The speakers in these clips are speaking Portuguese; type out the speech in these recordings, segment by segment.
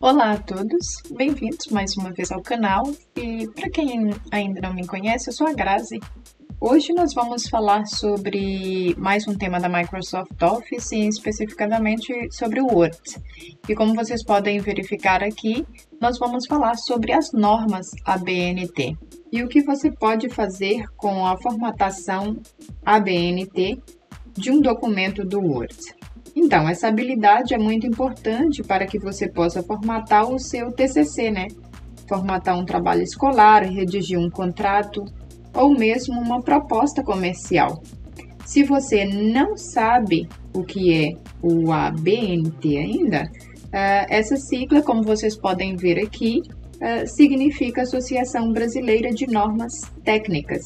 Olá a todos, bem-vindos mais uma vez ao canal e para quem ainda não me conhece, eu sou a Grazi. Hoje nós vamos falar sobre mais um tema da Microsoft Office e especificamente sobre o Word. E como vocês podem verificar aqui, nós vamos falar sobre as normas ABNT e o que você pode fazer com a formatação ABNT de um documento do Word. Então, essa habilidade é muito importante para que você possa formatar o seu TCC, né? Formatar um trabalho escolar, redigir um contrato ou mesmo uma proposta comercial. Se você não sabe o que é o ABNT ainda, essa sigla, como vocês podem ver aqui, significa Associação Brasileira de Normas Técnicas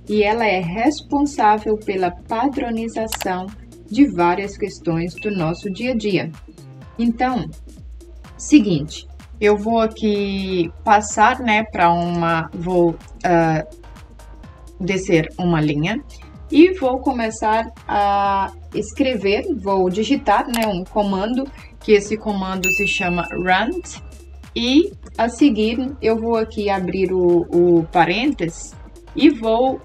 e ela é responsável pela padronização de várias questões do nosso dia a dia. Então, seguinte, eu vou aqui passar, né, vou descer uma linha e vou começar a escrever, vou digitar, né, um comando, que esse comando se chama run, e a seguir eu vou aqui abrir o parênteses e vou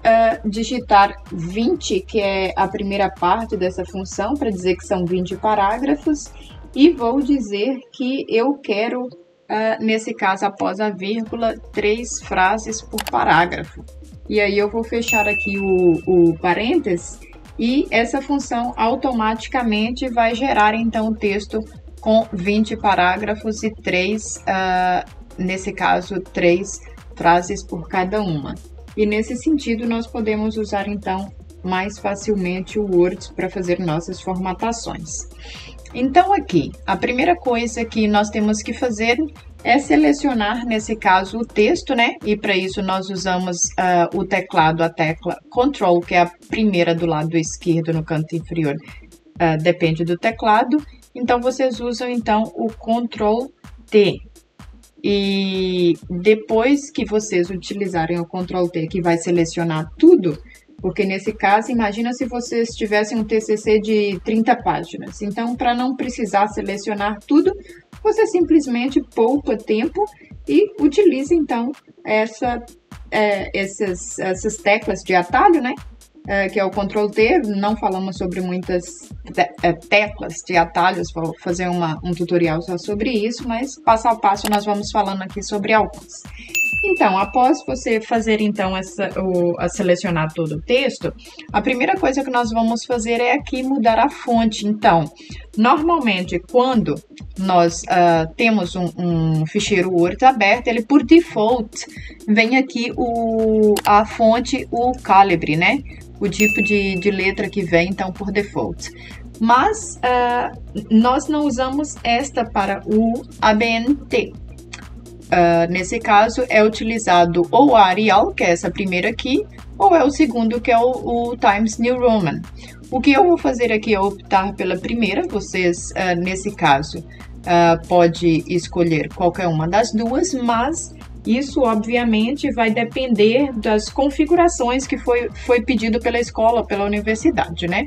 digitar 20, que é a primeira parte dessa função, para dizer que são 20 parágrafos, e vou dizer que eu quero, nesse caso, após a vírgula, 3 frases por parágrafo. E aí eu vou fechar aqui o parênteses, e essa função automaticamente vai gerar, então, o texto com 20 parágrafos e 3, nesse caso, 3 frases por cada uma. E nesse sentido, nós podemos usar, então, mais facilmente o Word para fazer nossas formatações. Então, aqui, a primeira coisa que nós temos que fazer é selecionar, nesse caso, o texto, né? E para isso nós usamos o teclado, a tecla Ctrl, que é a primeira do lado esquerdo no canto inferior, depende do teclado. Então, vocês usam, então, o Ctrl T. E depois que vocês utilizarem o Ctrl T, que vai selecionar tudo, porque nesse caso, imagina se vocês tivessem um TCC de 30 páginas. Então, para não precisar selecionar tudo, você simplesmente poupa tempo e utiliza, então, essas teclas de atalho, né? Que é o Ctrl T, não falamos sobre muitas teclas de atalhos, vou fazer um tutorial só sobre isso, mas passo a passo nós vamos falando aqui sobre alguns. Então, após você fazer então selecionar todo o texto, a primeira coisa que nós vamos fazer é aqui mudar a fonte. Então, normalmente quando nós temos um ficheiro Word aberto, ele por default vem aqui a fonte, o calibre, né? O tipo de letra que vem, então, por default. Mas nós não usamos esta para o ABNT. Nesse caso, é utilizado ou a Arial, que é essa primeira aqui, ou é o segundo, que é o Times New Roman. O que eu vou fazer aqui é optar pela primeira. Vocês, nesse caso, pode escolher qualquer uma das duas, mas isso, obviamente, vai depender das configurações que foi pedido pela escola, pela universidade, né?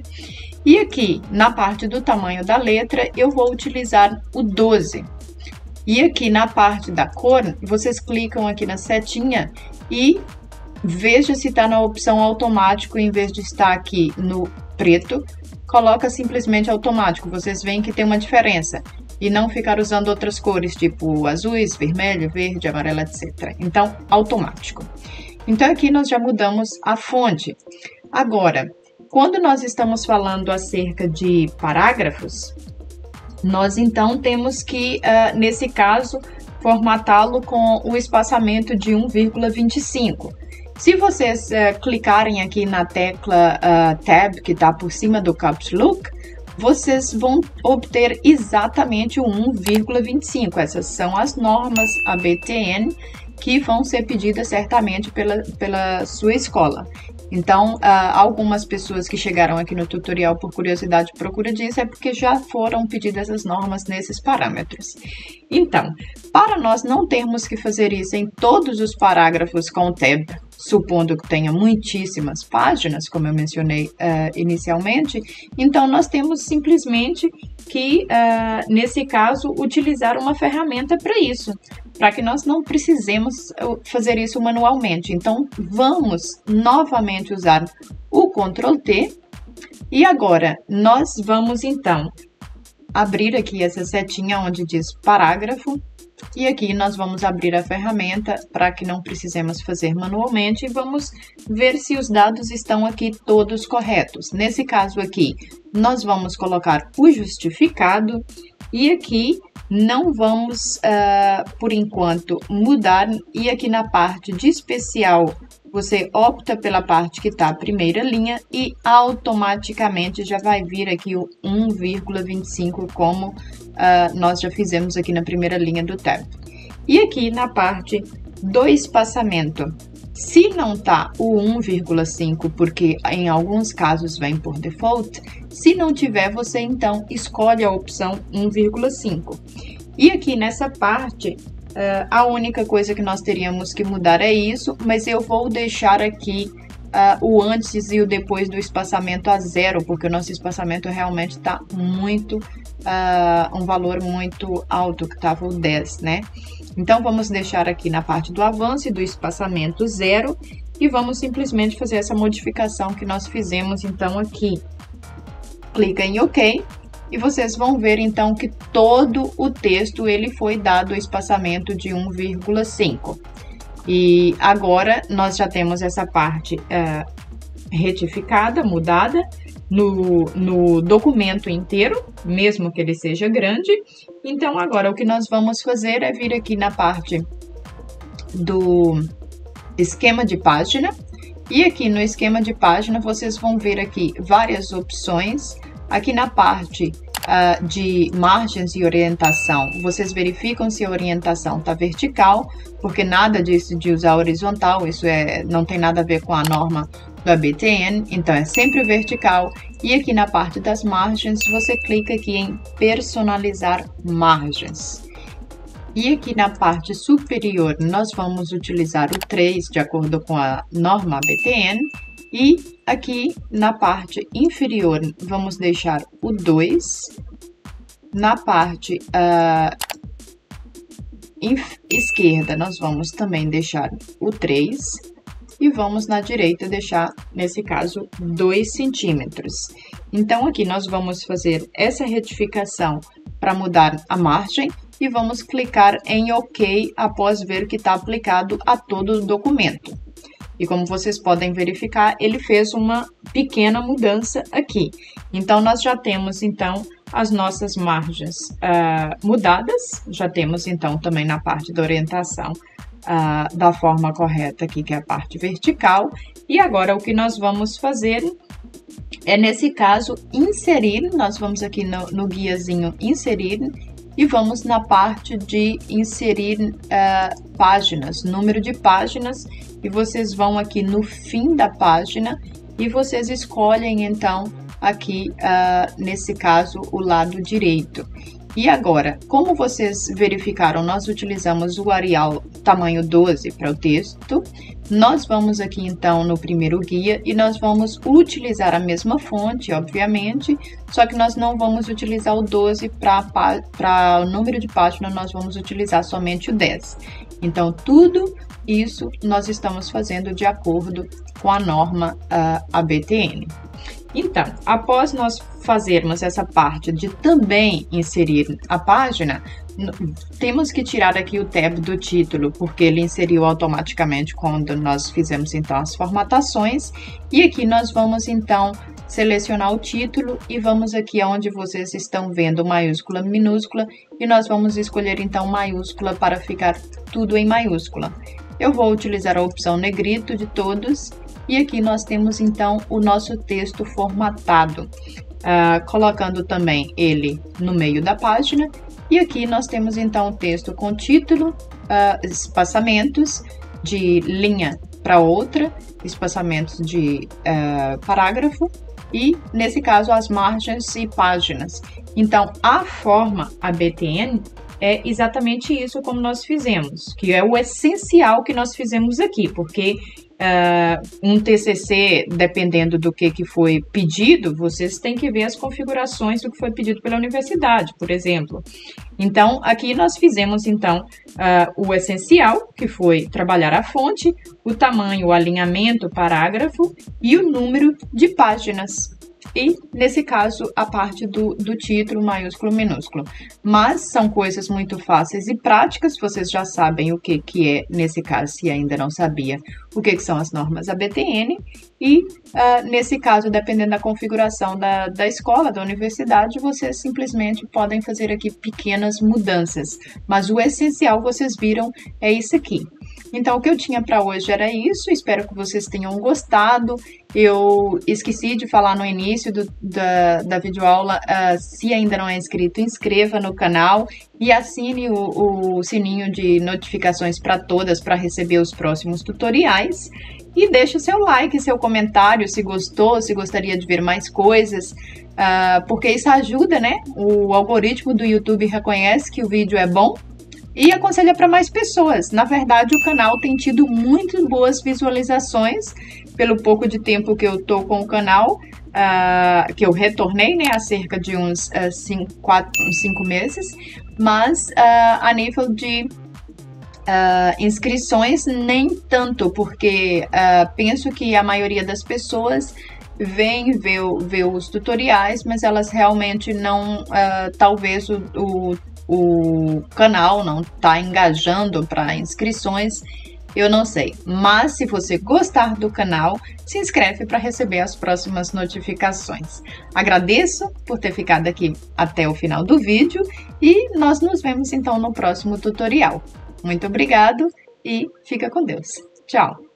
E aqui, na parte do tamanho da letra, eu vou utilizar o 12. E aqui na parte da cor, vocês clicam aqui na setinha e veja se está na opção automático, em vez de estar aqui no preto, coloca simplesmente automático. Vocês veem que tem uma diferença. E não ficar usando outras cores, tipo azuis, vermelho, verde, amarelo, etc. Então, automático. Então, aqui nós já mudamos a fonte. Agora, quando nós estamos falando acerca de parágrafos, nós então temos que, nesse caso, formatá-lo com o espaçamento de 1,25. Se vocês clicarem aqui na tecla Tab, que está por cima do Caps Lock, vocês vão obter exatamente o 1,25. Essas são as normas ABTN que vão ser pedidas certamente pela sua escola. Então, algumas pessoas que chegaram aqui no tutorial por curiosidade procura disso é porque já foram pedidas as normas nesses parâmetros. Então, para nós não termos que fazer isso em todos os parágrafos com o tab, supondo que tenha muitíssimas páginas, como eu mencionei inicialmente, então nós temos simplesmente que, nesse caso, utilizar uma ferramenta para isso, para que nós não precisemos fazer isso manualmente. Então, vamos novamente usar o Ctrl T, e agora nós vamos então abrir aqui essa setinha onde diz parágrafo, e aqui nós vamos abrir a ferramenta para que não precisemos fazer manualmente e vamos ver se os dados estão aqui todos corretos. Nesse caso aqui, nós vamos colocar o justificado e aqui não vamos, por enquanto, mudar. E aqui na parte de especial, você opta pela parte que está a primeira linha e automaticamente já vai vir aqui o 1,25 como nós já fizemos aqui na primeira linha do tab. E aqui na parte do espaçamento, se não tá o 1,5, porque em alguns casos vem por default, se não tiver, você então escolhe a opção 1,5. E aqui nessa parte, a única coisa que nós teríamos que mudar é isso, mas eu vou deixar aqui o antes e o depois do espaçamento a 0, porque o nosso espaçamento realmente está muito, um valor muito alto, que estava o 10, né? Então, vamos deixar aqui na parte do avanço e do espaçamento 0 e vamos simplesmente fazer essa modificação que nós fizemos, então, aqui. Clica em OK e vocês vão ver, então, que todo o texto ele foi dado o espaçamento de 1,5. E agora, nós já temos essa parte retificada, mudada, no documento inteiro, mesmo que ele seja grande. Então, agora, o que nós vamos fazer é vir aqui na parte do esquema de página. E aqui no esquema de página, vocês vão ver aqui várias opções. Aqui na parte de margens e orientação, vocês verificam se a orientação está vertical, porque nada disso de usar horizontal, isso não tem nada a ver com a norma do ABTN, então é sempre vertical. E aqui na parte das margens, você clica aqui em personalizar margens. E aqui na parte superior, nós vamos utilizar o 3, de acordo com a norma ABTN. E aqui na parte inferior, vamos deixar o 2. Na parte esquerda, nós vamos também deixar o 3. E vamos na direita deixar, nesse caso, 2 centímetros. Então, aqui nós vamos fazer essa retificação para mudar a margem e vamos clicar em OK após ver que está aplicado a todo o documento. E como vocês podem verificar, ele fez uma pequena mudança aqui. Então, nós já temos, então, as nossas margens mudadas. Já temos, então, também na parte da orientação da forma correta aqui, que é a parte vertical. E agora, o que nós vamos fazer é, nesse caso, inserir. Nós vamos aqui no guiazinho inserir e vamos na parte de inserir páginas, número de páginas, e vocês vão aqui no fim da página e vocês escolhem, então, aqui, nesse caso, o lado direito. E agora, como vocês verificaram, nós utilizamos o Arial tamanho 12 para o texto. Nós vamos aqui, então, no primeiro guia e nós vamos utilizar a mesma fonte, obviamente, só que nós não vamos utilizar o 12 para o número de página, nós vamos utilizar somente o 10. Então, tudo isso nós estamos fazendo de acordo com a norma ABTN. Então, após nós fazermos essa parte de também inserir a página, temos que tirar aqui o tab do título, porque ele inseriu automaticamente quando nós fizemos, então, as formatações. E aqui nós vamos, então, selecionar o título e vamos aqui onde vocês estão vendo maiúscula, minúscula, e nós vamos escolher, então, maiúscula para ficar tudo em maiúscula. Eu vou utilizar a opção negrito de todos. E aqui nós temos, então, o nosso texto formatado, colocando também ele no meio da página. E aqui nós temos, então, o texto com título, espaçamentos de linha para outra, espaçamentos de parágrafo e, nesse caso, as margens e páginas. Então, a forma ABTN é exatamente isso como nós fizemos, que é o essencial que nós fizemos aqui, porque um TCC, dependendo do que foi pedido, vocês têm que ver as configurações do que foi pedido pela universidade, por exemplo. Então, aqui nós fizemos, então, o essencial, que foi trabalhar a fonte, o tamanho, o alinhamento, o parágrafo e o número de páginas. E, nesse caso, a parte do título maiúsculo, minúsculo. Mas são coisas muito fáceis e práticas, vocês já sabem o que é, nesse caso, se ainda não sabia, o que são as normas ABTN. E, nesse caso, dependendo da configuração da escola, da universidade, vocês simplesmente podem fazer aqui pequenas mudanças. Mas o essencial, vocês viram, é isso aqui. Então, o que eu tinha para hoje era isso, espero que vocês tenham gostado. Eu esqueci de falar no início da videoaula, se ainda não é inscrito, inscreva no canal e assine o sininho de notificações para todas para receber os próximos tutoriais. E deixe seu like, seu comentário, se gostou, se gostaria de ver mais coisas, porque isso ajuda, né? O algoritmo do YouTube reconhece que o vídeo é bom e aconselha para mais pessoas. Na verdade, o canal tem tido muito boas visualizações pelo pouco de tempo que eu tô com o canal, que eu retornei, né, há cerca de uns 5 meses, mas a nível de inscrições nem tanto, porque penso que a maioria das pessoas vem ver os tutoriais, mas elas realmente não, talvez o canal não está engajando para inscrições, eu não sei. Mas se você gostar do canal, se inscreve para receber as próximas notificações. Agradeço por ter ficado aqui até o final do vídeo e nós nos vemos então no próximo tutorial. Muito obrigado e fica com Deus. Tchau!